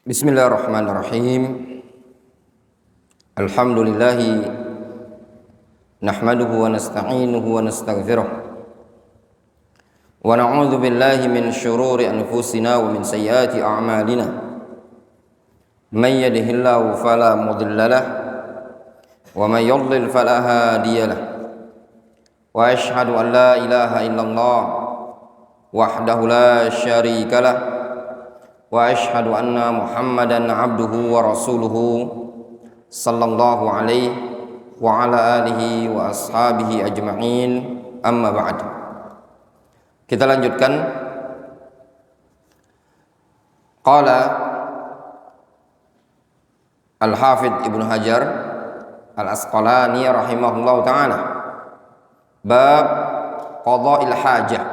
Bismillahirrahmanirrahim. Alhamdulillahi nahmaduhu wa nasta'inuhu wa nastaghfiruh wa na'udzu billahi min syururi anfusina wa min sayyiati a'malina. Man yahdihillahu fala mudilla lahu wa man yudlil fala hadiya lahu. Wa asyhadu an la ilaha illallah wahdahu la syarika lahu wa asyhadu anna Muhammadan abduhu wa rasuluhu sallallahu alaihi wa ala alihi wa ashabihi ajma'in, amma ba'd. Kita lanjutkan. Qala Al-Hafidh Ibnu Hajar Al-Asqalani rahimahullahu ta'ala, bab qada'il hajah.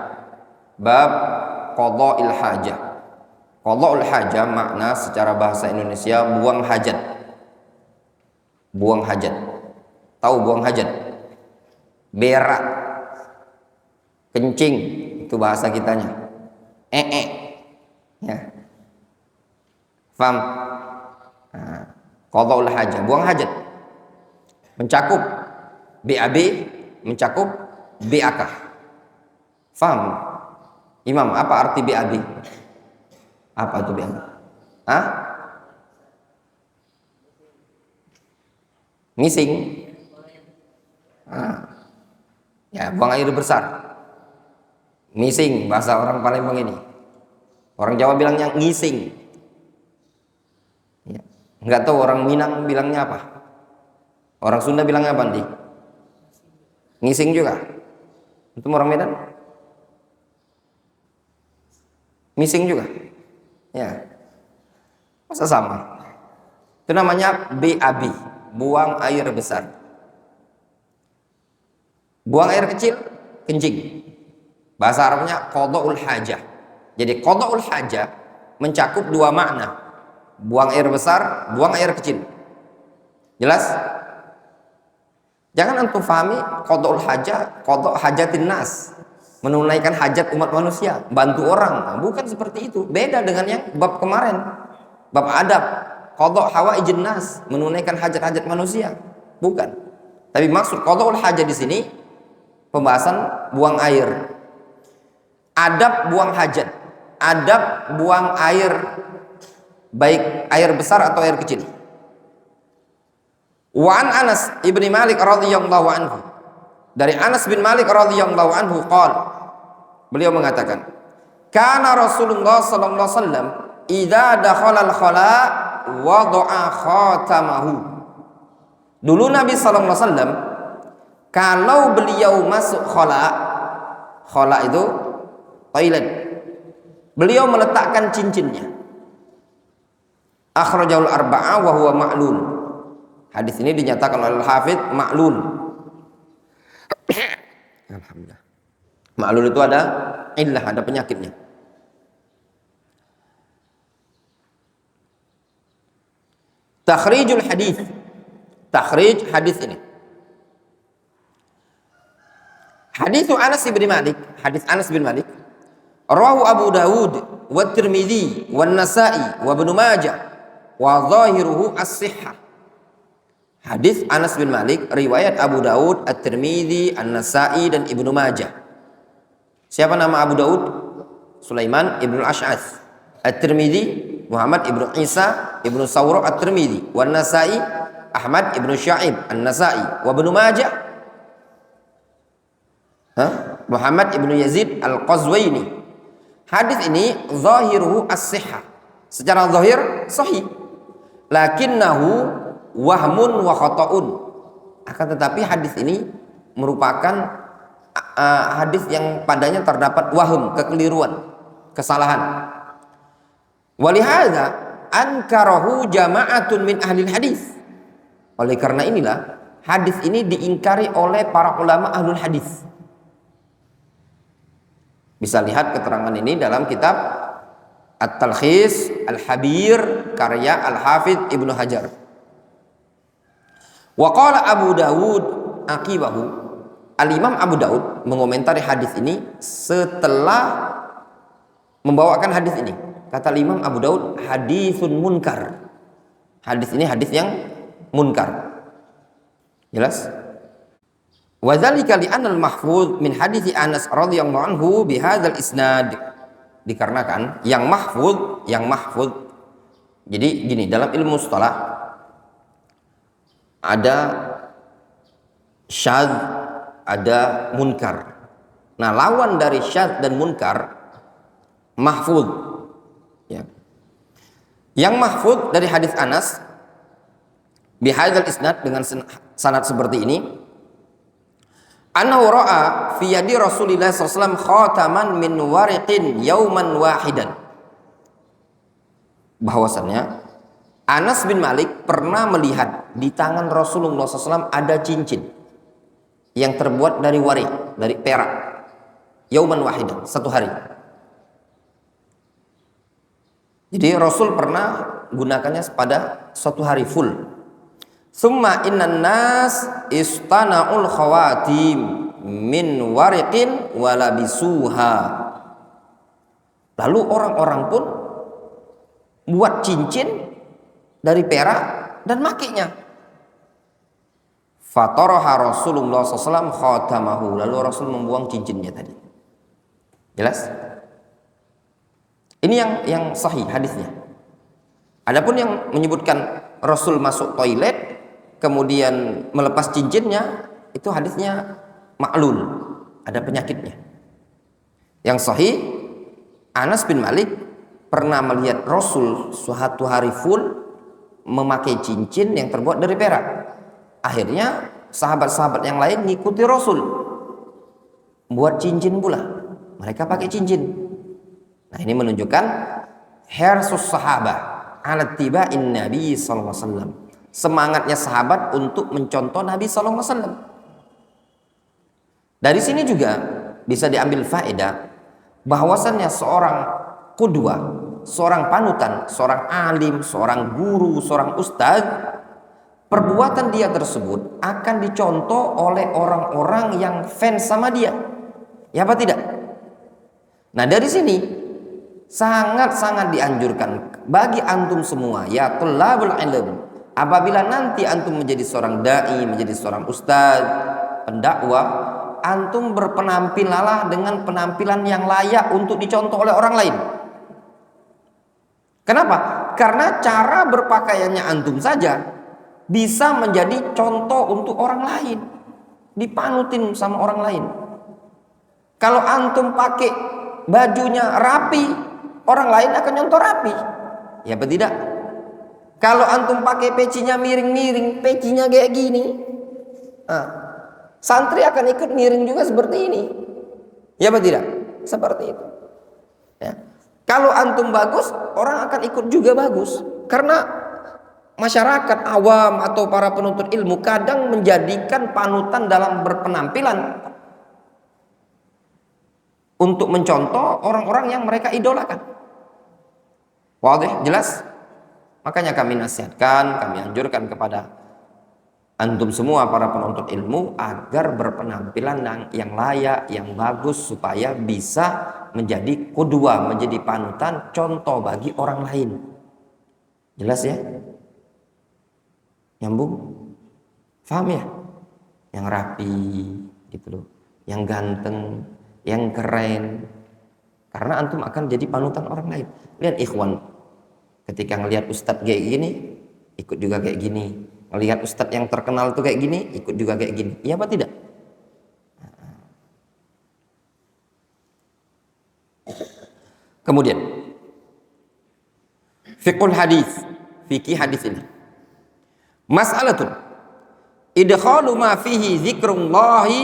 Bab qada'il hajah. Qada'ul hajah makna secara bahasa Indonesia buang hajat. Buang hajat. Tahu buang hajat? Berak, kencing, itu bahasa kitanya. Ya. Faham? Nah, qada'ul hajah, buang hajat. Mencakup BAB, mencakup BAK. Faham? Imam, apa arti BAB? Apa itu BAB? Hah? Ngising. Ya, buang air besar. Ngising, bahasa orang Palembang ini. Orang Jawa bilangnya ngising. Ya. Nggak tahu orang Minang bilangnya apa. Orang Sunda bilangnya apa nanti? Ngising juga. Itu orang Medan? Ngising juga. Ya, masa sama? Itu namanya BAB, buang air besar. Buang air kecil, kencing. Bahasa Arabnya qada'ul hajah. Jadi qada'ul hajah mencakup dua makna. Buang air besar, buang air kecil. Jelas? Jangan antum fahami qada'ul hajah, qada' hajatin nas, menunaikan hajat umat manusia, bantu orang. Nah, bukan seperti itu. Beda dengan yang bab kemarin, bab adab, qada' hawaijin nas, menunaikan hajat-hajat manusia. Bukan. Tapi maksud qada'ul hajat di sini pembahasan buang air. Adab buang hajat. Adab buang air, baik air besar atau air kecil. Wa an Anas ibni Malik radhiyallahu anhu. Dari Anas bin Malik radhiyallahu anhu qala, beliau mengatakan, kana Rasulullah sallallahu alaihi wasallam idza dakhala al-khala wada'a khatamahu. Dulu Nabi sallallahu alaihi wasallam kalau beliau masuk khala itu toilet, beliau meletakkan cincinnya. Akhrajahul arba'ah wa huwa ma'lul. Hadis ini dinyatakan oleh Al-Hafidh ma'lul. Alhamdulillah. Ma'lul itu ada illah, ada penyakitnya. Takhrijul hadis. Takhrij hadis ini. Hadis Anas bin Malik, hadis Anas bin Malik, rawahu Abu Dawud wa Tirmidzi wa Nasa'i wa Ibnu Majah wa zahiruhu as-sihhah. Hadis Anas bin Malik riwayat Abu Daud, At-Tirmidzi, An-Nasa'i dan Ibnu Majah. Siapa nama Abu Daud? Sulaiman ibnu Ash'ath. At-Tirmidzi Muhammad ibnu Isa ibnu Sawra At-Tirmidzi. Wa An-Nasa'i Ahmad ibnu Sya'ib An-Nasa'i. Wa Ibnu Majah Muhammad ibnu Yazid Al-Qazwaini. Hadis ini zahiruhu as-sihhah. Secara zahir sahih. Lakinnahu wahmun wa khata'un. Akan tetapi hadis ini merupakan hadis yang padanya terdapat wahm, kekeliruan, kesalahan. Walihadza ankarahu jama'atun min ahli hadis. Oleh karena inilah hadis ini diingkari oleh para ulama ahlul hadis. Bisa lihat keterangan ini dalam kitab At-Talkhis Al-Habir karya Al-Hafidh Ibnu Hajar. Wa qala Abu Dawud aqibahu. Al-Imam Abu Daud mengomentari hadis ini setelah membawakan hadis ini. kata Imam Abu Daud, haditsun munkar. Hadis ini hadis yang munkar. Jelas? Wa dzalika li anna al-mahfuz min hadits Anas radhiyallahu anhu bi hadzal isnad. Dikarenakan yang mahfuz. Jadi gini, dalam ilmu mustalah ada syadz, ada munkar. Nah, lawan dari syadz dan munkar mahfuz. Ya. Yang mahfuz dari hadis Anas bi hadzal isnad dengan sanad seperti ini, annahu ra'a fi yadi Rasulillah sallallahu alaihi wasallam khataman min wariqin yauman wahidan. Bahwasannya Anas bin Malik pernah melihat di tangan Rasulullah SAW ada cincin yang terbuat dari warik, dari perak, yauman wahidan, satu hari. Jadi Rasul pernah gunakannya pada suatu hari full. Summa innan nas istana'ul khawatim min wariqin walabisuha. Lalu orang-orang pun buat cincin dari perak dan makainya. Fataraha Rasulullah SAW khatamahu. Lalu Rasul membuang cincinnya tadi. Jelas? Ini yang sahih hadisnya. Adapun yang menyebutkan Rasul masuk toilet kemudian melepas cincinnya, itu hadisnya ma'lul, ada penyakitnya. Yang sahih, Anas bin Malik pernah melihat Rasul suatu hari full memakai cincin yang terbuat dari perak. Akhirnya sahabat-sahabat yang lain ngikuti Rasul, buat cincin pula, mereka pakai cincin. Nah, ini menunjukkan hirsus sahabah ala tiba'in Nabi sallallahu alaihi wasallam. Semangatnya sahabat untuk mencontoh Nabi sallallahu alaihi wasallam. Dari sini juga bisa diambil faedah bahwasannya seorang qudwah, seorang panutan, seorang alim, seorang guru, seorang ustaz, perbuatan dia tersebut akan dicontoh oleh orang-orang yang fans sama dia. Ya apa tidak? Nah, dari sini sangat-sangat dianjurkan bagi antum semua, ya thalabul ilm, apabila nanti antum menjadi seorang dai, menjadi seorang ustaz, pendakwah, antum berpenampilanlah dengan penampilan yang layak untuk dicontoh oleh orang lain. Kenapa? Karena cara berpakaiannya antum saja bisa menjadi contoh untuk orang lain, dipanutin sama orang lain. Kalau antum pakai bajunya rapi, orang lain akan nyontoh rapi. Ya apa tidak? Kalau antum pakai pecinya miring-miring, pecinya kayak gini, santri akan ikut miring juga seperti ini. Ya apa tidak? Seperti itu. Ya. Kalau antum bagus, orang akan ikut juga bagus. Karena masyarakat awam atau para penuntut ilmu kadang menjadikan panutan dalam berpenampilan untuk mencontoh orang-orang yang mereka idolakan. Wadih, jelas? Makanya kami nasihatkan, kami anjurkan kepada antum semua para penuntut ilmu agar berpenampilan yang layak, yang bagus, supaya bisa menjadi qudwah, menjadi panutan, contoh bagi orang lain. Jelas ya? Nyambung? Paham ya? Yang rapi gitu loh, yang ganteng, yang keren. Karena antum akan jadi panutan orang lain. Lihat ikhwan, ketika ngelihat ustadz kayak gini, ikut juga kayak gini. Ngelihat ustadz yang terkenal tuh kayak gini, ikut juga kayak gini. Iya apa tidak? Kemudian fiqhul hadis, fikih hadis ini. Mas'alatun idkhalu ma fihi dzikrullahi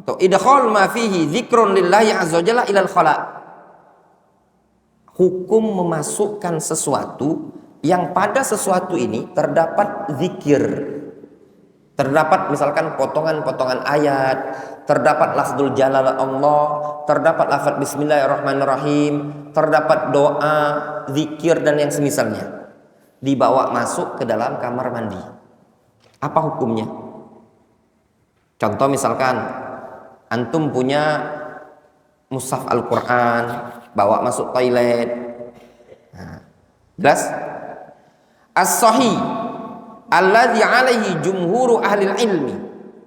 atau idkhal ma fihi dzikrun lillahi azza wajalla ilal khala. Hukum memasukkan sesuatu yang pada sesuatu ini terdapat zikir, terdapat misalkan potongan-potongan ayat, terdapat lafzul jalal Allah, terdapat lafaz bismillahirrahmanirrahim, terdapat doa, zikir dan yang semisalnya, dibawa masuk ke dalam kamar mandi. Apa hukumnya? Contoh misalkan antum punya mushaf Al-Quran, bawa masuk toilet, Jelas? As-sahih alladzi alaihi jumhuru ahli ilmi,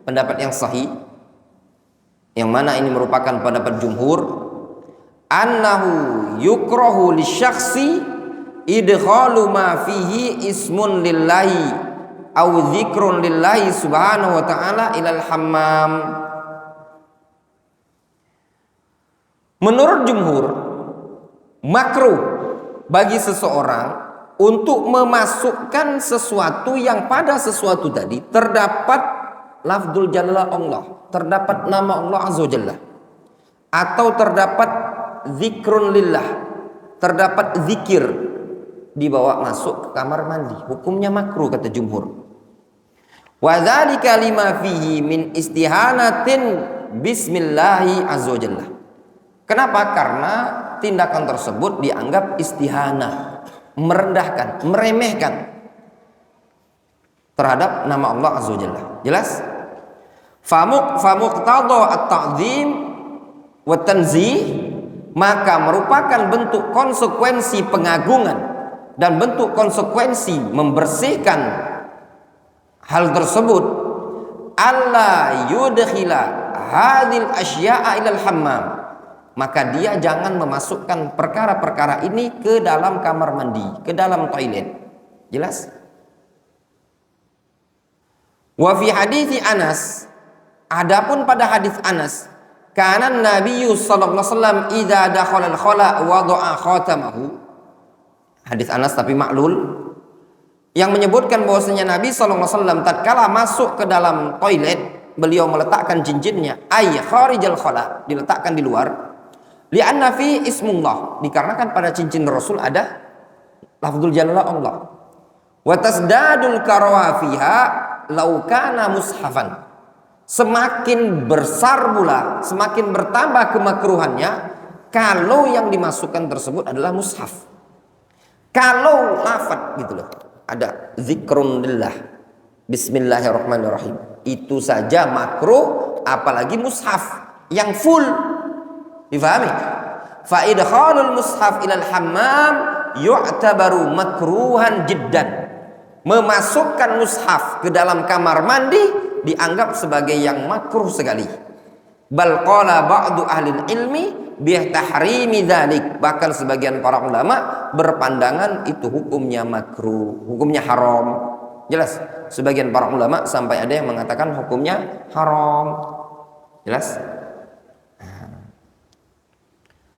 pendapat yang sahih yang mana ini merupakan pendapat jumhur, annahu yukrahu lisyakhsi idkhalu ma fihi ismun lillahi au dzikrun lillahi subhanahu wa ta'ala ilal hammam. Menurut jumhur, makruh bagi seseorang untuk memasukkan sesuatu yang pada sesuatu tadi terdapat lafzul jalla Allah, terdapat nama Allah azza wajalla, atau terdapat zikrun lillah, terdapat zikir, dibawa masuk ke kamar mandi. Hukumnya makruh kata jumhur. Wa dzalika lima fihi min istihanatin bismillahi azza wajalla. Kenapa? Karena tindakan tersebut dianggap istihanah, merendahkan, meremehkan terhadap nama Allah azza wajalla. Jelas? Famuqtada at-ta'zim wa tanzih, maka merupakan bentuk konsekuensi pengagungan dan bentuk konsekuensi membersihkan hal tersebut, alla yudkhila hadhil asya'a ilal hammam, maka dia jangan memasukkan perkara-perkara ini ke dalam kamar mandi, ke dalam toilet. Jelas? Wa fi hadithi Anas, adapun pada hadis Anas, kana Nabi sallallahu alaihi wasallam idza dakhala al-khala wada'a khatamahu. Hadis Anas tapi maklul, yang menyebutkan bahwasanya Nabi sallallahu alaihi wasallam tatkala masuk ke dalam toilet, beliau meletakkan cincinnya, ay kharijal khala, diletakkan di luar. Li'anna fi ismullah, dikarenakan pada cincin Rasul ada lafzul jalala Allah. Wa tasdadul karawafiha law kana mushafan, semakin besar pula, semakin bertambah kemakruhannya kalau yang dimasukkan tersebut adalah mushaf. Kalau lafaz gitu loh, ada zikrun lillah, bismillahirrahmanirrahim, itu saja makruh, apalagi mushaf yang full. Difahami? Fa idkhalul mushaf ilal hammam yu'tabaru makruhan jiddan. Memasukkan mushaf ke dalam kamar mandi dianggap sebagai yang makruh sekali. Bal qala ba'du ahli ilmi bi tahrimi dzalik, bahkan sebagian para ulama berpandangan itu hukumnya makruh, hukumnya haram. Jelas? Sebagian para ulama sampai ada yang mengatakan hukumnya haram. Jelas?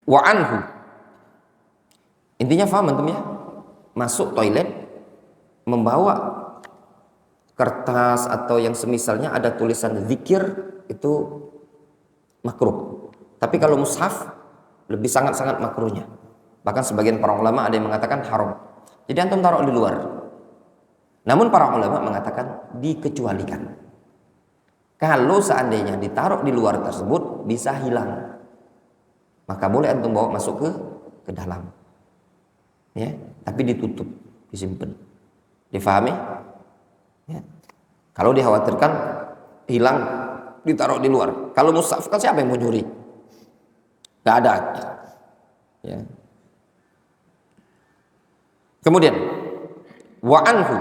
Wa anhu, intinya faham antum ya, masuk toilet membawa kertas atau yang semisalnya ada tulisan zikir itu makruh. Tapi kalau mushaf lebih sangat-sangat makruhnya. Bahkan sebagian para ulama ada yang mengatakan haram. Jadi antum taruh di luar. Namun para ulama mengatakan dikecualikan. Kalau seandainya ditaruh di luar tersebut bisa hilang, maka boleh antum bawa masuk ke dalam, ya, tapi ditutup, disimpan. Difahami? Ya. Kalau dikhawatirkan hilang, ditaruh di luar. Kalau mushaf kan siapa yang mau nyuri? Gak ada. Ya. Kemudian wa anhu,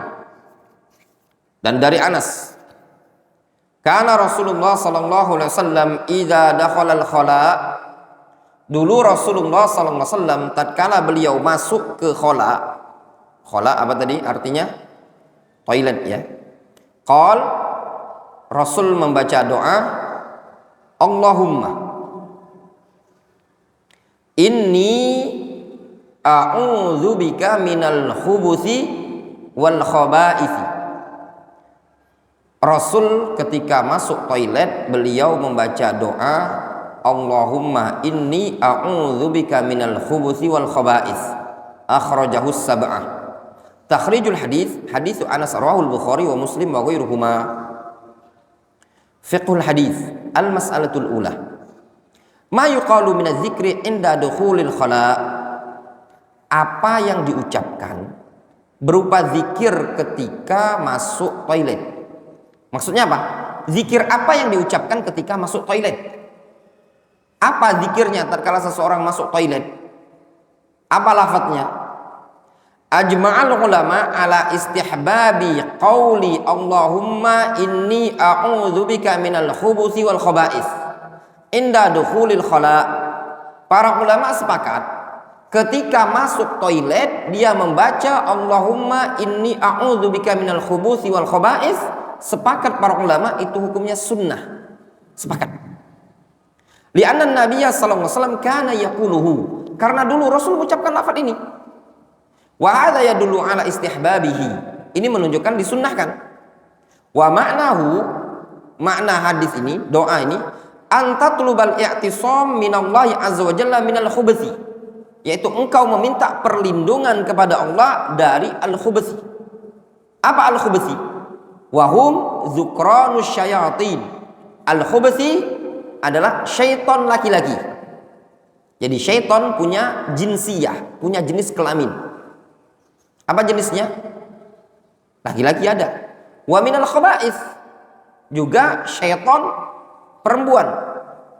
dan dari Anas, kana Rasulullah sallallahu alaihi wasallam idza dakhala al-khala, dulu Rasulullah sallallahu alaihi wasallam tatkala beliau masuk ke khala. Khala apa tadi artinya? Toilet ya. Qal, Rasul membaca doa, Allahumma inni a'udzubika minal khubuthi wal khaba'ith. Rasul ketika masuk toilet beliau membaca doa, Allahumma inni a'udzubika minal khubuthi wal khaba'ith. Akhrajahu sab'ah. Takhrijul hadis, hadis Anas rawahul Bukhari wa Muslim wa ghairuhuma. Fiqhul hadis, al-mas'alatul ula. Ma yuqalu min adz-dzikri inda dukhulil khala. Apa yang diucapkan berupa zikir ketika masuk toilet. Maksudnya apa? Zikir apa yang diucapkan ketika masuk toilet? Apa zikirnya tatkala seseorang masuk toilet? Apa lafadznya? Ajma'al ulama ala istihbabi qawli Allahumma inni a'udzubika minal khubuthi wal khaba'ith inda dukhulil khala. Para ulama sepakat ketika masuk toilet dia membaca Allahumma inni a'udzubika minal khubuthi wal khaba'ith. Sepakat para ulama itu hukumnya sunnah. Sepakat. Li'anna Nabiya sallallahu alaihi wasallam kana yaquluhu. Karena dulu Rasul mengucapkan lafaz ini. Wa hadza yadullu ala istihbabihi. Ini menunjukkan disunnahkan. Wa ma'nahu, makna hadis ini, doa ini, anta tulubal i'tisam minallahi azza wa jalla minal khubuthi, yaitu engkau meminta perlindungan kepada Allah dari al-khubuthi. Apa al-khubuthi? Wa hum dzukranus syayatin. Al-khubuthi adalah syaitan laki-laki. Jadi syaitan punya jinsiyah, punya jenis kelamin. Apa jenisnya? Laki-laki ada. Wa minal khaba'ith, juga syaitan perempuan.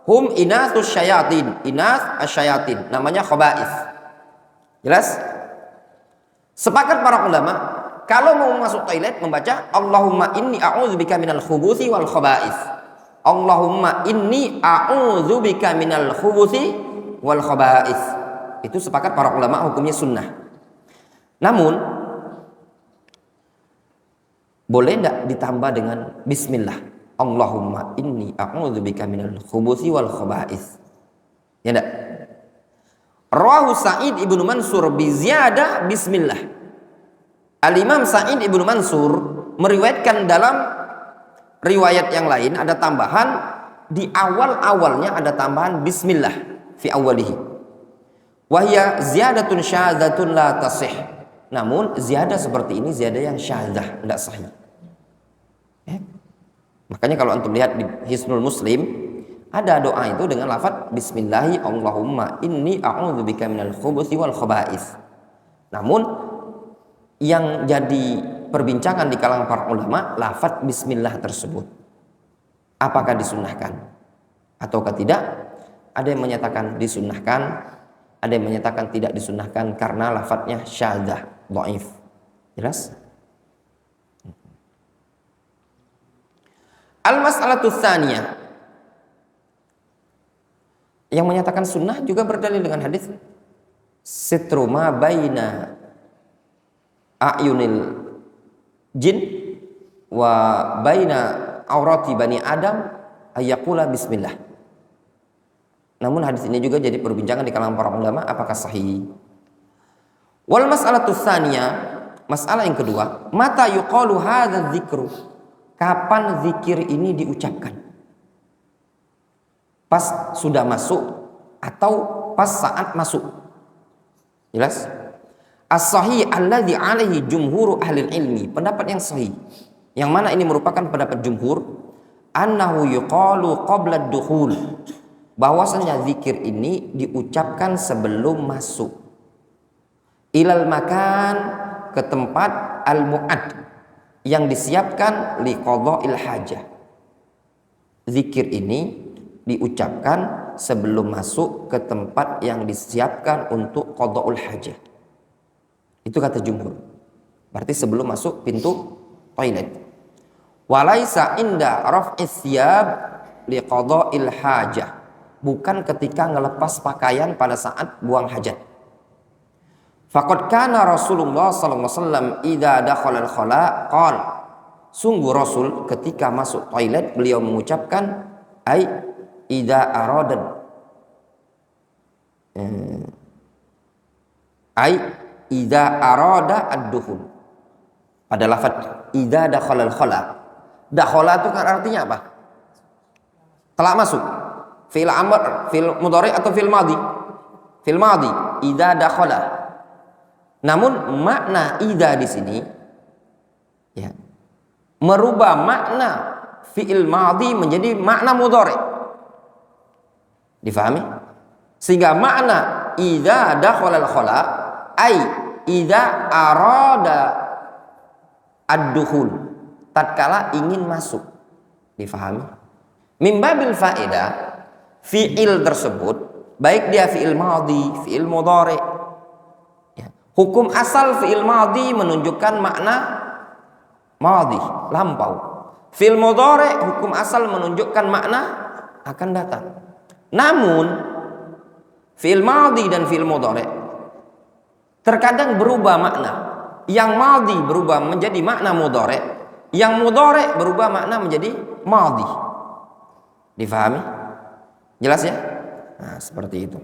Hum inathus syayatin, inath asyayatin, namanya khaba'ith. Jelas? Sepakat para ulama kalau mau masuk toilet membaca Allahumma inni a'udzubika minal khubuthi wal khaba'ith. Allahumma inni a'udzubika minal khubuthi wal khaba'ith. Itu sepakat para ulama hukumnya sunnah. Namun boleh tidak ditambah dengan bismillah, Allahumma inni a'udzubika minal khubuthi wal khaba'ith? Ya enggak? Rawahu Sa'id ibnu Mansur bi ziyadah bismillah. Al-Imam Sa'id ibnu Mansur meriwayatkan dalam riwayat yang lain ada tambahan, di awal-awalnya ada tambahan bismillah fi awwalihi. Wa hiya ziyadatun syadzatun la tasih. Namun ziyadah seperti ini ziyadah yang syadzah, tidak sahih. Makanya kalau antum lihat di Hisnul Muslim ada doa itu dengan lafaz bismillahi Allahumma inni a'udzubika minal khubuthi wal khaba'ith. Namun yang jadi perbincangan di kalangan para ulama lafaz bismillah tersebut apakah disunnahkan ataukah tidak? Ada yang menyatakan disunnahkan, ada yang menyatakan tidak disunnahkan karena lafadznya syadzah, dhaif. Jelas? Al-mas'alatu tsaniyah, yang menyatakan sunnah juga berdalil dengan hadis sitru ma baina a'yunil jin wa baina aurati bani adam ayyaqula bismillah. Namun hadis ini juga jadi perbincangan di kalangan para ulama apakah sahih. Wal mas'alatu tsaniyah, masalah yang kedua, mata yuqalu hadzal dzikru? Kapan zikir ini diucapkan? Pas sudah masuk atau pas saat masuk? Jelas? As-sahih alladzi alaihi jumhur ahli ilmi, pendapat yang sahih yang mana ini merupakan pendapat jumhur, annahu yuqalu qabla ad-dukhul, bahwasanya zikir ini diucapkan sebelum masuk ilal makan, ke tempat al-mu'ad, yang disiapkan liqadha'il hajah. Zikir ini diucapkan sebelum masuk ke tempat yang disiapkan untuk qadha'ul hajah. Itu kata jumhur. Berarti sebelum masuk pintu toilet. Walaisa inda raf'is thiyab liqadha'il hajah, bukan ketika ngelepas pakaian pada saat buang hajat. Faqad kana Rasulullah sallallahu alaihi wasallam idza dakhala al-khala qala, sungguh Rasul ketika masuk toilet beliau mengucapkan ai idza arada ai idza arada ad-dukhul. Pada lafaz idza dakhala al-khala, dakhala itu kan artinya apa? Telah masuk. Fi'il amr, fi'il mudhari atau fi'il madhi? Fi'il madhi, idza dakhala. Namun makna idza di sini ya, merubah makna fi'il madhi menjadi makna mudhari. Difahami? Sehingga makna idza dakhala al-khala ai idza arada ad-dukhul, tatkala ingin masuk. Difahami? Min babil faedah, fi'il tersebut baik dia fi'il madhi, fi'il mudhari, Hukum asal fi'il madhi menunjukkan makna madhi, lampau. Fi'il mudhari hukum asal menunjukkan makna akan datang. Namun fi'il madhi dan fi'il mudhari terkadang berubah makna. Yang madhi berubah menjadi makna mudhari, yang mudhari berubah makna menjadi madhi. Difahami? Jelas ya? Nah, seperti itu.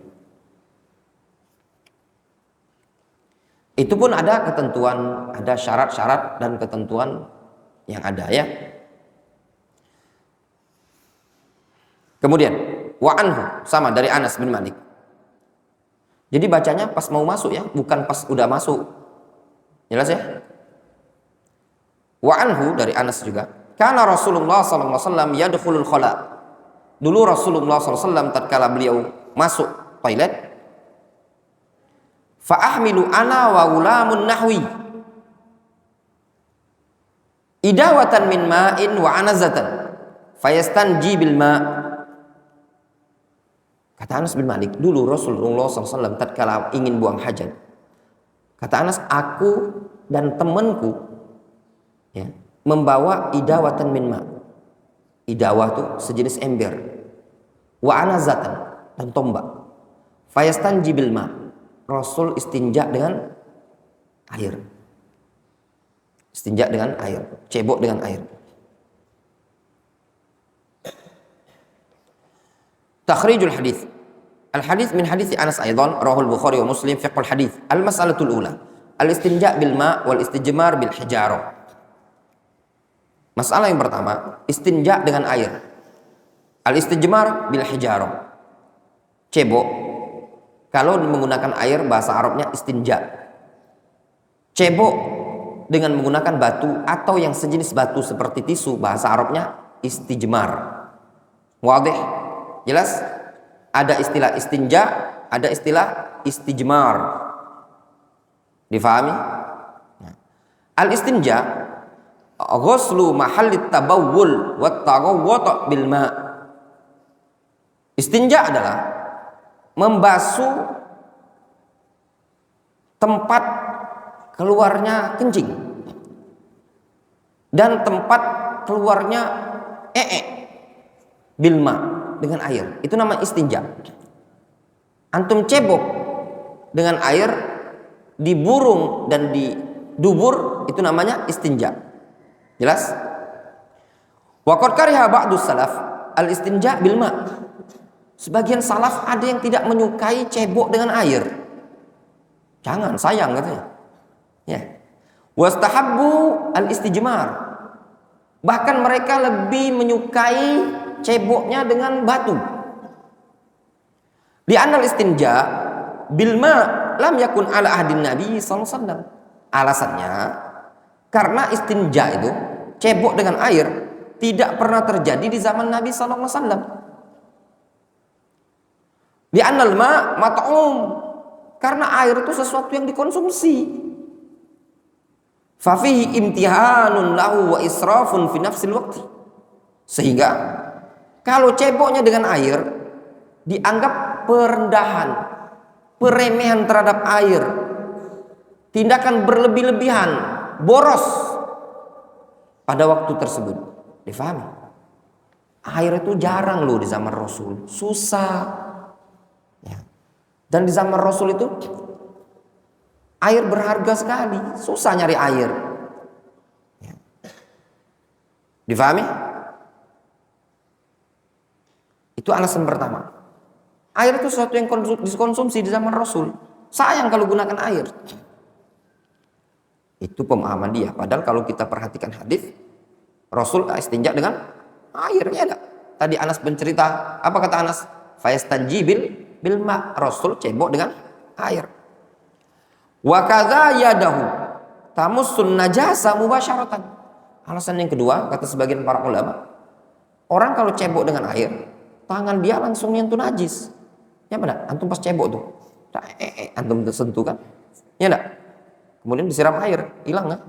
Itu pun ada ketentuan, ada syarat-syarat dan ketentuan yang ada ya. Kemudian wa anhu, sama dari Anas bin Malik. Jadi bacanya pas mau masuk ya, bukan pas udah masuk. Jelas ya? Wa anhu dari Anas juga. Kana Rasulullah sallallahu alaihi wasallam yadkhulul khala. Dulu Rasulullah sallallahu alaihi wasallam tatkala beliau masuk toilet, fa ahmilu ana wa gulamun nahwi idawatan min ma'in wa anazatan fayastanji bil ma'. Kata Anas bin Malik, dulu Rasulullah SAW tatkala ingin buang hajat, kata Anas, aku dan temanku ya, membawa idawatan min ma'. Idawah itu sejenis ember, wa anazatan, dan tombak. Fayastanji bil ma', Rasul istinja dengan air. Istinja dengan air, cebok dengan air. Takhrijul hadis. Al hadis min hadis Anas aidan rawahul Bukhari wa Muslim fiqhul hadis. Al mas'alatul ula, al istinja bil ma' wal istijmar bil hijarah. Masalah yang pertama, istinja dengan air. Al istijmar bil hijarah. Cebok kalau menggunakan air bahasa Arabnya istinja. Cebok dengan menggunakan batu atau yang sejenis batu seperti tisu bahasa Arabnya istijmar. Wadih? Jelas? Ada istilah istinja, ada istilah istijmar. Difahami? Al istinja ghuslu mahallit tabawul wa taghawwut bil ma'. Istinja adalah membasuh tempat keluarnya kencing dan tempat keluarnya bilma dengan air. Itu nama istinja. Antum cebok dengan air di burung dan di dubur, itu namanya istinja. Jelas? Wa qad kariha ba'dus salaf al istinja bil ma'. Sebagian salaf ada yang tidak menyukai cebok dengan air. Jangan, sayang katanya. Ya. Wastahabbu al-istijmar. Bahkan mereka lebih menyukai ceboknya dengan batu. Di anal istinja bil ma' lam yakun ala ahdin Nabi sallallahu alaihi wasallam. Alasannya karena istinja itu cebok dengan air tidak pernah terjadi di zaman Nabi sallallahu alaihi wasallam. Di anal ma' mat'um, karena air itu sesuatu yang dikonsumsi. Fafihi imtihanun lahu wa israfun fi nafsil waqti. Sehingga kalau ceboknya dengan air dianggap perendahan, peremehan terhadap air, tindakan berlebih-lebihan, boros pada waktu tersebut. Difahami? Air itu jarang loh di zaman Rasul, susah. Dan di zaman Rasul itu air berharga sekali, susah nyari air. Ya. Difahami? Itu alasan pertama. Air itu sesuatu yang dikonsumsi di zaman Rasul. Sayang kalau gunakan air. Itu pemahaman dia. Padahal kalau kita perhatikan hadis, Rasul istinja dengan airnya ada. Tadi Anas bercerita, apa kata Anas? Fayastanjibil bil ma', Rasul cebok dengan air. Wa kadza yadahu tamussun najasa mubasyaratan. Alasan yang kedua, kata sebagian para ulama, orang kalau cebok dengan air, tangan dia langsung nyentuh najis. Ya benar, antum pas cebok tuh, antum tersentuh kan? Ya enggak? Kemudian disiram air, hilang enggak?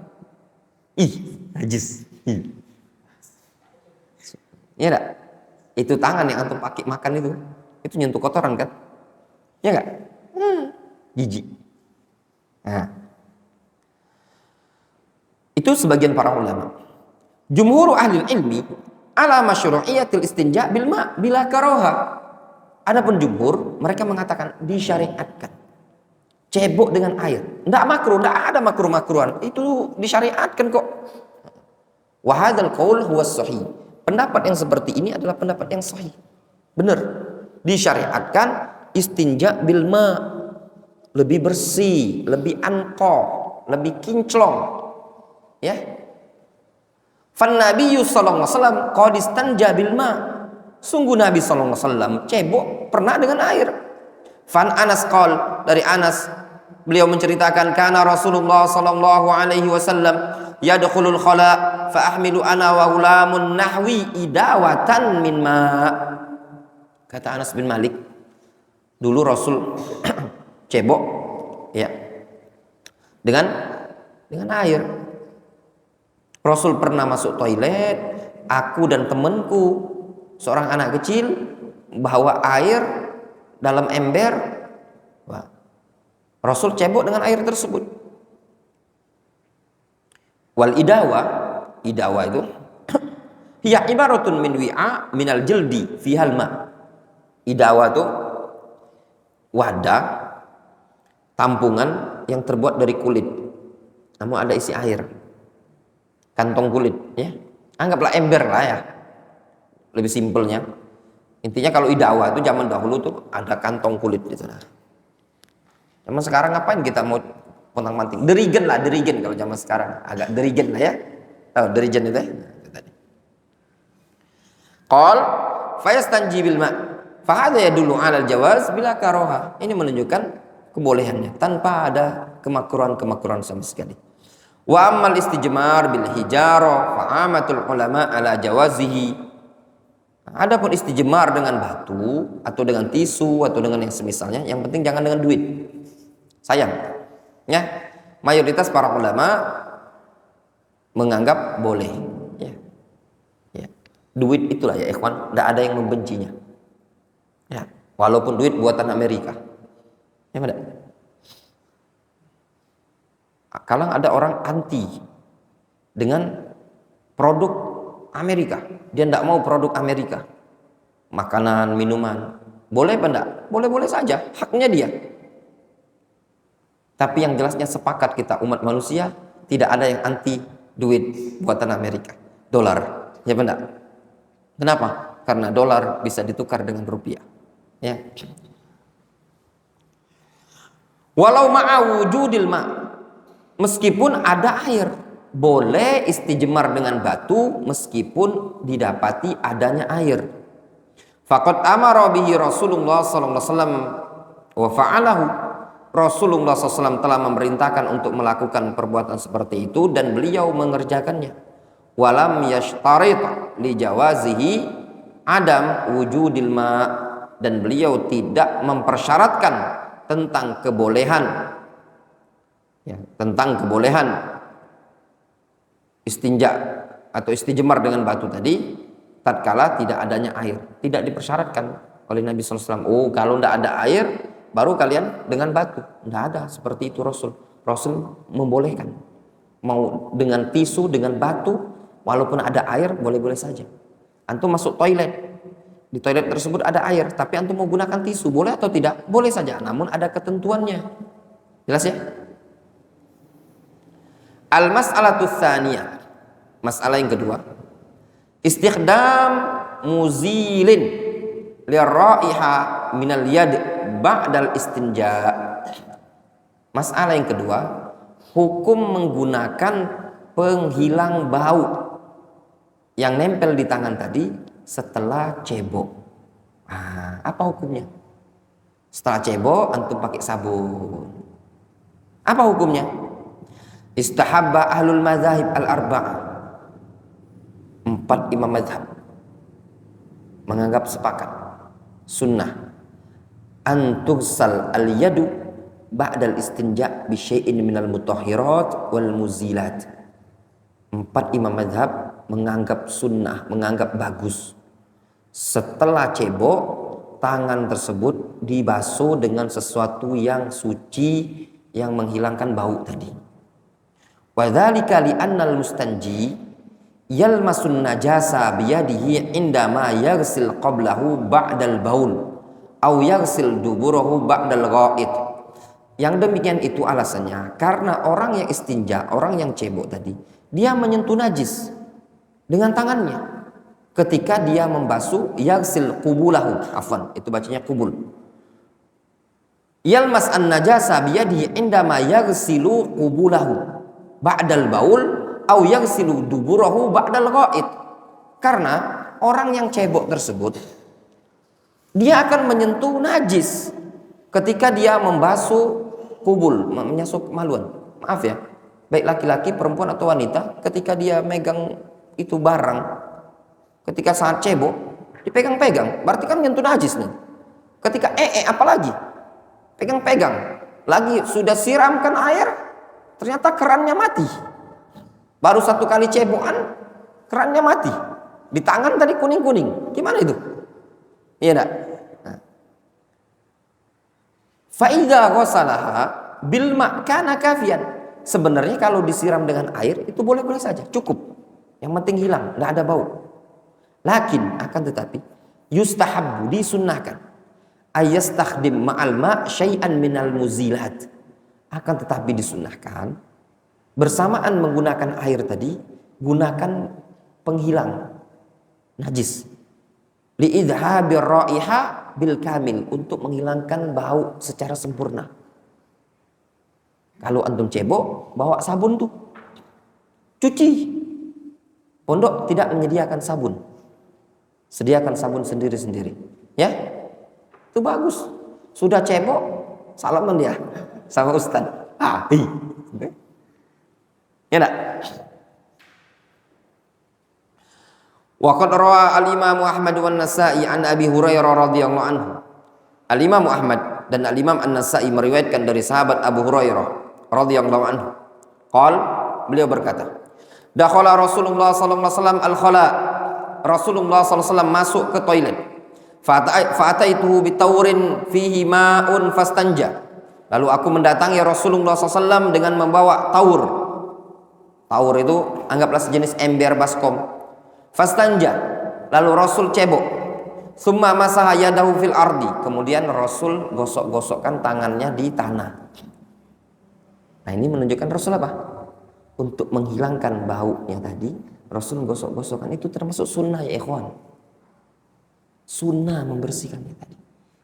Ih, najis. Ih. Ya enggak? Itu tangan yang antum pakai makan itu nyentuh kotoran kan? Ya enggak? Jijik. Nah, itu sebagian para ulama. Jumhur ahli ilmi ala masyru'iyatil istinja bil ma bila karoha. Adapun jumhur mereka mengatakan disyariatkan cebok dengan air. Enggak makruh, enggak ada makruh-makruhan. Itu disyariatkan kok. Wa hadzal qaul huwa sahih. Pendapat yang seperti ini adalah pendapat yang sahih. Benar. Disyariatkan istinja bil ma, lebih bersih, lebih anqa, lebih kinclong. Ya. Fan Nabiyyu sallallahu alaihi wasallam qad istanja bil ma. Sungguh Nabi sallallahu alaihi wasallam cebok pernah dengan air. Fan Anas qol, dari Anas beliau menceritakan kana Rasulullah sallallahu alaihi wasallam yadkhulul khala fa ahmilu ana wa gulamun nahwi idawatan min ma. Kata Anas bin Malik, dulu Rasul cebok ya dengan air. Rasul pernah masuk toilet, aku dan temanku seorang anak kecil bawa air dalam ember. Wah, Rasul cebok dengan air tersebut. Wal idawa itu hiya ibaratun min wi'a minal jildi fihal ma. Idawa itu wadah tampungan yang terbuat dari kulit, namun ada isi air, kantong kulit ya, anggaplah ember lah ya, lebih simpelnya. Intinya kalau idawa itu zaman dahulu tuh ada kantong kulit gitu lah. Zaman sekarang ngapain kita mau pontang-panting, derigen kalau zaman sekarang agak derigen lah ya. Tahu derigen itu ya? Qal fayastanji bil ma fa hadza yadullu 'ala al-jawaz bila karoha. Ini menunjukkan kebolehannya tanpa ada kemakruhan sama sekali. Wa ammal istijmar bil hijara fa amatul ulama ala jawazihi. Adapun istijmar dengan batu atau dengan tisu atau dengan yang semisalnya, yang penting jangan dengan duit. Sayang. Ya. Mayoritas para ulama menganggap boleh. Ya. Ya. Duit itulah ya ikhwan, tidak ada yang membencinya. Ya. Walaupun duit buatan Amerika. Ya tidak? Kalau ada orang anti dengan produk Amerika, dia tidak mau produk Amerika, makanan, minuman, boleh apa enggak? Boleh-boleh saja, haknya dia. Tapi yang jelasnya sepakat kita umat manusia tidak ada yang anti duit buatan Amerika, dolar, ya benar. Kenapa? Karena dolar bisa ditukar dengan rupiah. Ya. Walau ma'awujudil ma, meskipun ada air, boleh istijmar dengan batu meskipun didapati adanya air. Faqad amara bihi Rasulullah sallallahu alaihi wasallam wa fa'alahu. Rasulullah SAW telah memerintahkan untuk melakukan perbuatan seperti itu dan beliau mengerjakannya. Walam yashtarit li jawazihi adam wujudil ma, dan beliau tidak mempersyaratkan tentang kebolehan istinja atau istijmar dengan batu tadi tatkala tidak adanya air. Tidak dipersyaratkan oleh Nabi SAW. Oh, kalau tidak ada air baru kalian dengan batu. Tidak ada seperti itu Rasul. Rasul membolehkan. Mau dengan tisu, dengan batu, walaupun ada air boleh-boleh saja. Antum masuk toilet, di toilet tersebut ada air, tapi antum mau gunakan tisu, boleh atau tidak? Boleh saja, namun ada ketentuannya. Jelas ya? Al-mas'alatu tsaniyah, masalah yang kedua, istikhdam muzilin liraiha minal yad ba'dal istinja. Masalah yang kedua, hukum menggunakan penghilang bau yang nempel di tangan tadi setelah cebok. Apa hukumnya? Setelah cebok antum pakai sabun. Apa hukumnya? Istahabba ahlul mazahib al-arba'ah, 4 imam mazhab menganggap sepakat sunnah antugsal al-yadu ba'dal istinja bi syai'in minal mutahhirat wal muzilat. 4 imam mazhab menganggap sunnah, menganggap bagus setelah cebok tangan tersebut dibasuh dengan sesuatu yang suci yang menghilangkan bau tadi. Wa dzalika li annal mustanji yalmasun najasa biyadihi indama yaghsil qablahu ba'dal baul aw yaghsil duburahu ba'dal ghaid. Yang demikian itu alasannya karena orang yang istinja, orang yang cebok tadi, dia menyentuh najis dengan tangannya ketika dia membasuh yaghsil qubulahu, afwan, itu bacanya qubul. Yalmas an najasa biyadihi indama yaghsilu qubulahu ba'dal baul au yaghsilu duburahu ba'dal ghaid. Karena orang yang cebok tersebut dia akan menyentuh najis ketika dia membasuh kubul, menyasuh kemaluan. Maaf ya, baik laki-laki, perempuan atau wanita, ketika dia megang itu barang, ketika saat cebok dipegang-pegang, berarti kan menyentuh najis nih. Ketika apalagi pegang-pegang, lagi sudah siramkan air, ternyata kerannya mati. Baru satu kali cebokan, kerannya mati. Di tangan tadi kuning-kuning, gimana itu? Iya enggak? Fa'idha ghasalaha bil ma' kana kafiyan. Sebenarnya kalau disiram dengan air itu boleh-boleh saja, cukup. Yang penting hilang, enggak ada bau. Lakin akan tetapi yustahabbu, disunnahkan, ayastakhdim ma'al ma' syai'an minal muzilat. Akan tetapi disunnahkan bersamaan menggunakan air tadi, gunakan penghilang najis. Li'idhabir ra'iha bil kamil, untuk menghilangkan bau secara sempurna. Kalau antum cebok, bawa sabun tuh, cuci. Pondok tidak menyediakan sabun, sediakan sabun sendiri-sendiri, ya. Itu bagus. Sudah cebok, salaman dia sama ustaz. Ya enggak? Wa qad rawa al-Imam Ahmad wan Nasa'i an Abi Hurairah radhiyallahu anhu. Al-Imam Ahmad dan Al-Imam An-Nasa'i meriwayatkan dari sahabat Abu Hurairah radhiyallahu anhu. Beliau berkata, dakhala Rasulullah sallallahu alaihi wasallam al-khala. Rasulullah sallallahu alaihi wasallam masuk ke toilet. Fa'ataituhu bitaurin fihi ma'un fastanja. Lalu aku mendatangi Rasulullah sallallahu alaihi wasallam dengan membawa taur. Taur itu anggaplah sejenis ember baskom. Fastanja, lalu Rasul cebok. Summa masaha yadahu fil ardi, kemudian Rasul gosok-gosokkan tangannya di tanah. Nah, ini menunjukkan Rasul apa? Untuk menghilangkan baunya tadi, Rasul gosok-gosokkan. Itu termasuk sunnah ya ikhwan. Sunnah membersihkannya tadi.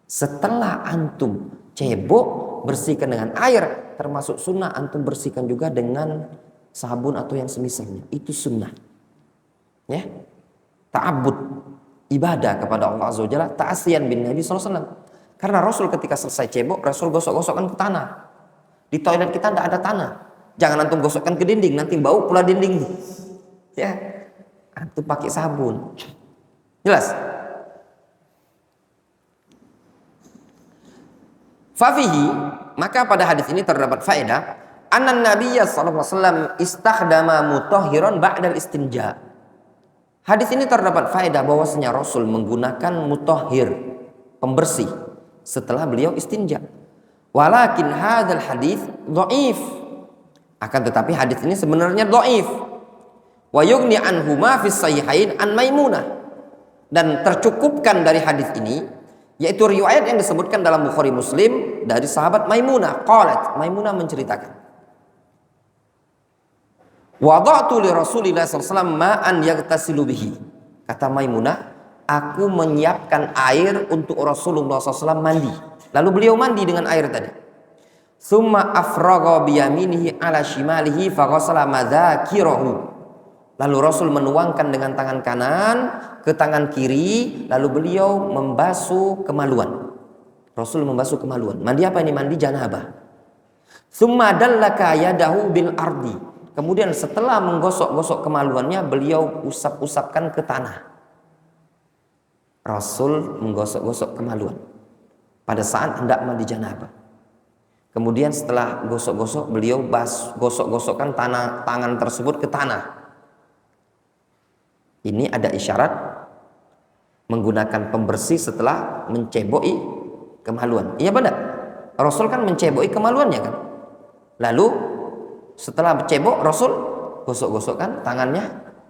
Setelah antum cebok, bersihkan dengan air, termasuk sunnah antum bersihkan juga dengan sabun atau yang semisalnya. Itu sunnah. Ya, ta'abbud, ibadah kepada Allah Azza wa Jalla, ta'asiyan bin Nabi sallallahu alaihi wasallam. Karena Rasul ketika selesai cebok, Rasul gosok-gosokkan ke tanah. Di toilet kita tidak ada tanah. Jangan antum gosokkan ke dinding, nanti bau pula dinding. Ya, antum pakai sabun. Jelas? Fafihi, maka pada hadis ini terdapat faedah, anna Nabiyya sallallahu alaihi wasallam istakhdama mutahhiran ba'dal istinja. Hadis ini terdapat faedah bahwasanya Rasul menggunakan mutahhir, pembersih, setelah beliau istinja. Walakin hadzal hadis dhaif. Akan tetapi hadis ini sebenarnya dhaif. Wa yughni anhuma fis sahihain an Maimunah. Dan tercukupkan dari hadis ini yaitu riwayat yang disebutkan dalam Bukhari Muslim dari sahabat Maimunah. Qalat, Maimunah menceritakan, wada'tu li Rasulillah sallallahu alaihi wasallam ma'an yaghtasilu bihi. Kata Maimunah, aku menyiapkan air untuk Rasulullah SAW mandi. Lalu beliau mandi dengan air tadi. Summa afragha biyaminihi ala shimalihi faghasala madzakirahu. Lalu Rasul menuangkan dengan tangan kanan ke tangan kiri, lalu beliau membasuh kemaluan. Rasul membasuh kemaluan. Mandi apa ini? Mandi janabah. Summa dallaka yadahu bil ardi. Kemudian setelah menggosok-gosok kemaluannya, beliau usap-usapkan ke tanah. Rasul menggosok-gosok kemaluan pada saat hendak mandi janabah. Kemudian setelah gosok-gosok, beliau gosok-gosokkan tangan tersebut ke tanah. Ini ada isyarat menggunakan pembersih setelah menceboi kemaluan. Iya benar. Rasul kan menceboi kemaluannya kan. Lalu setelah cebok Rasul gosok-gosokkan tangannya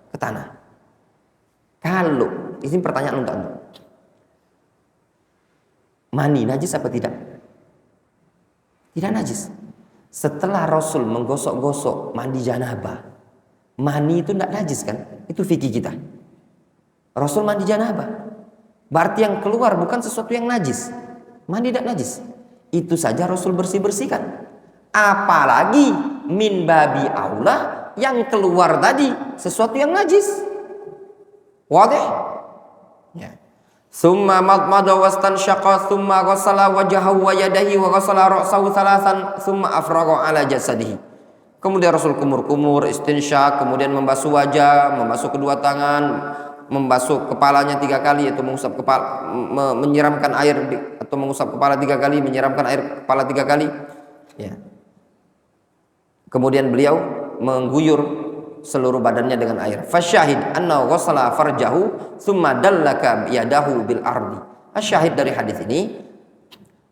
ke tanah. Kalau ini pertanyaan untuk Anda, mani najis apa tidak? Tidak najis. Setelah Rasul menggosok-gosok mandi janabah, mani itu tidak najis kan? Itu fikih kita. Rasul mandi janabah, berarti yang keluar bukan sesuatu yang najis. Mandi tidak najis. Itu saja Rasul bersih-bersihkan. Apalagi min babi aula yang keluar tadi sesuatu yang najis. Wadih? Ya. Summa madmada wastanshaqa summa ghassala wajhahu wa yadayhi wa ghassala ra'sahu thalathan summa afragha ala jasadihi. Kemudian Rasul kumur-kumur, istinsyak, kemudian membasuh wajah, membasuh kedua tangan, membasuh kepalanya 3 kali, yaitu mengusap kepala, menyiramkan air atau mengusap kepala 3 kali, menyiramkan air kepala 3 kali. Ya. Kemudian beliau mengguyur seluruh badannya dengan air. Fasyahid anna ghassala farjahu thumma dallaka yadahu bil ardi. Asyahid dari hadis ini,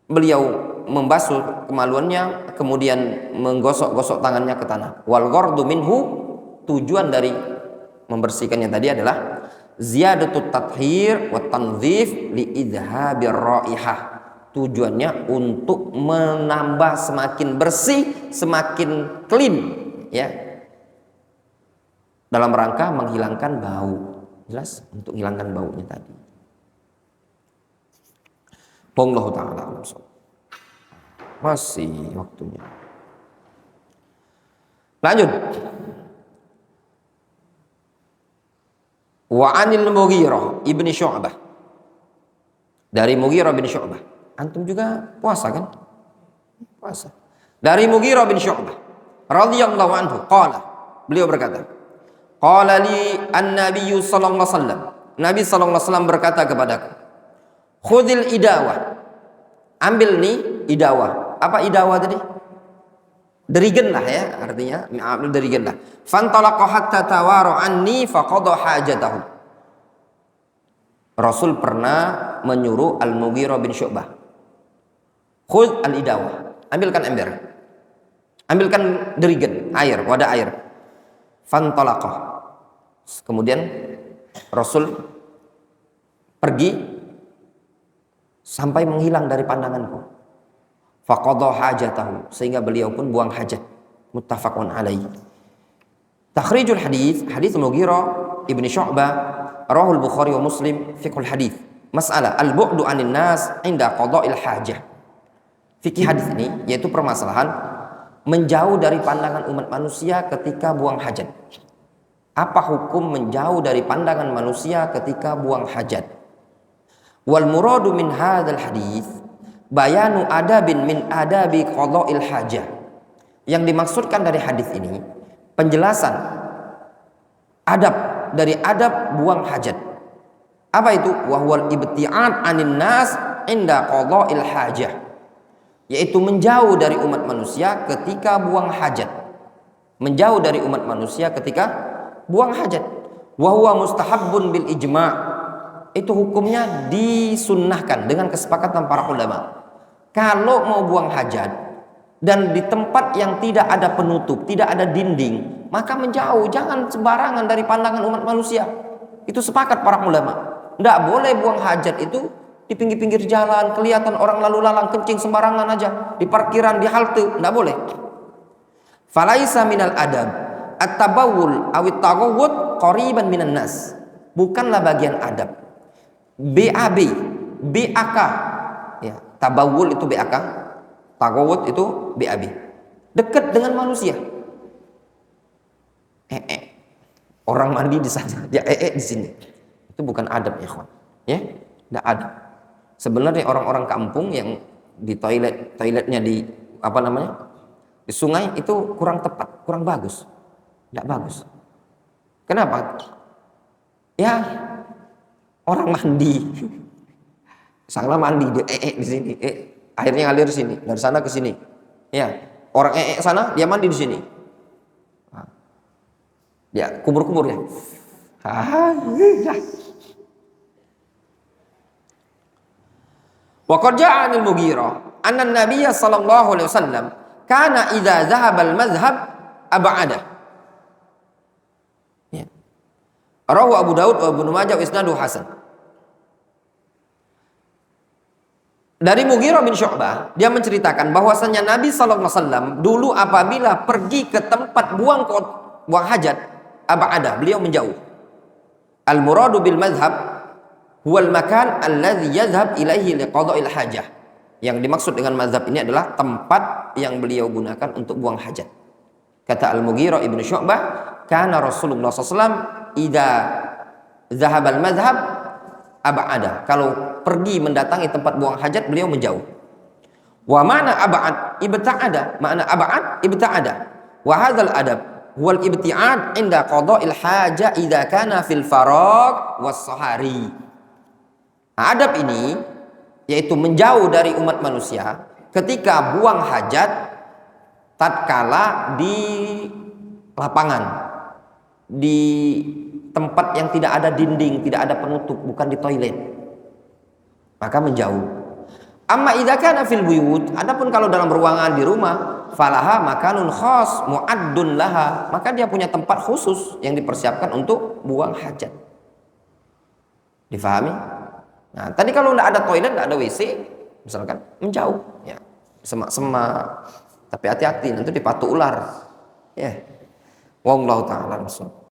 beliau membasuh kemaluannya kemudian menggosok-gosok tangannya ke tanah. Wal ghardu minhu, tujuan dari membersihkannya tadi adalah ziyadatut tathhir wa tanzif li idhabir raihah. Tujuannya untuk menambah semakin bersih, semakin clean, ya, dalam rangka menghilangkan bau. Jelas, untuk menghilangkan baunya tadi. Wallahu ta'ala a'lam. Masih waktunya. Lanjut. Wa 'anil Mughirah ibni Syu'bah. Dari Mughirah bin Syu'bah. Antum juga puasa kan? Puasa. Dari Mughirah bin Syu'bah radhiyallahu anhu qala, beliau berkata, qala li an-nabiy sallallahu alaihi wasallam, Nabi sallallahu alaihi wasallam berkata kepadaku, khudil idawah, ambil nih idawah. Apa idawah tadi? Derigen lah ya, artinya ambil derigen lah. Fantalaqa hatta tawaru anni faqada hajatahu. Rasul pernah menyuruh Al-Mughirah bin Syu'bah, khudh al-idawah, ambilkan ember, ambilkan derigen, air, wadah air. Fantalaqa, kemudian Rasul pergi sampai menghilang dari pandanganku. Faqadha hajatahu, sehingga beliau pun buang hajat. Muttafaqun alaihi. Takhrijul hadis, hadis Mughirah ibni Syu'bah, rawahul Bukhari wa Muslim, fiqhul hadis. Masalah al-bu'du 'anil nas 'inda qada'il hajah. Fikih hadis ini yaitu permasalahan menjauh dari pandangan umat manusia ketika buang hajat. Apa hukum menjauh dari pandangan manusia ketika buang hajat? Wal muradu min hadzal hadis bayanu adabin min adabi qada'il hajah. Yang dimaksudkan dari hadis ini penjelasan adab dari adab buang hajat. Apa itu? Wa huwal ibti'ad 'anin nas 'inda qada'il hajah. Yaitu menjauh dari umat manusia ketika buang hajat. Menjauh dari umat manusia ketika buang hajat. Wa huwa mustahabbun bil ijma'. Itu hukumnya disunnahkan dengan kesepakatan para ulama. Kalau mau buang hajat dan di tempat yang tidak ada penutup, tidak ada dinding, maka menjauh, jangan sembarangan dari pandangan umat manusia. Itu sepakat para ulama. Tidak boleh buang hajat itu di pinggir-pinggir jalan, kelihatan orang lalu lalang kencing sembarangan aja, di parkiran, di halte, tidak boleh. Falaisa minal adab at-tabawul awit taghawwud qariban minan nas. Bukanlah bagian adab. BAB, BAK, ya, tabawul itu BAK, taghawwud itu BAB. Dekat dengan manusia. Orang mandi di sana, dia di sini. Itu bukan adab, ya kawan. Ya, tidak adab. Sebenarnya orang-orang kampung yang di toiletnya di apa namanya, di sungai itu kurang tepat, kurang bagus, tidak bagus. Kenapa? Ya, orang mandi, salah mandi dia di sini, airnya ngalir sini, dari sana ke sini. Ya, orang sana, dia mandi di sini. Ya, kumur-kumur ya. Wa qad ja'a 'anil Mughirah anna an-nabiy sallallahu alaihi wasallam kana idza dzahaba al-madhhab ab'ada. Ya. Rawahu Abu Daud wa Ibnu Majah wa isnaduhu hasan. Dari Mughirah bin Syu'bah, dia menceritakan bahwasannya Nabi SAW dulu apabila pergi ke tempat buang hajat, ab'ada, beliau menjauh. Al-muradu bil madhab huwal makan alladhi yadhhab ilaihi liqada'il hajah. Yang dimaksud dengan mazhab ini adalah tempat yang beliau gunakan untuk buang hajat. Kata Al-Mughirah ibn Syu'bah, kana Rasulullah SAW idza dhahaba al-madhhab ab'ada. Kalau pergi mendatangi tempat buang hajat, beliau menjauh. Wa mana ab'ad ibta'ada, makna ab'ad ibta'ada. Wa hadzal adab huwal ibti'ad inda qada'il haja idza kana fil faragh was sahari. Adab ini yaitu menjauh dari umat manusia ketika buang hajat tatkala di lapangan, di tempat yang tidak ada dinding, tidak ada penutup, bukan di toilet, maka menjauh. Amma idza kana fil buyut, adapun kalau dalam ruangan di rumah, falaha makanun khas mu'addun laha, maka dia punya tempat khusus yang dipersiapkan untuk buang hajat. Difahami? Nah, tadi kalau tidak ada toilet, tidak ada WC, misalkan menjauh, ya, semak-semak, tapi hati-hati nanti dipatuk ular, ya. Wallahu ta'ala.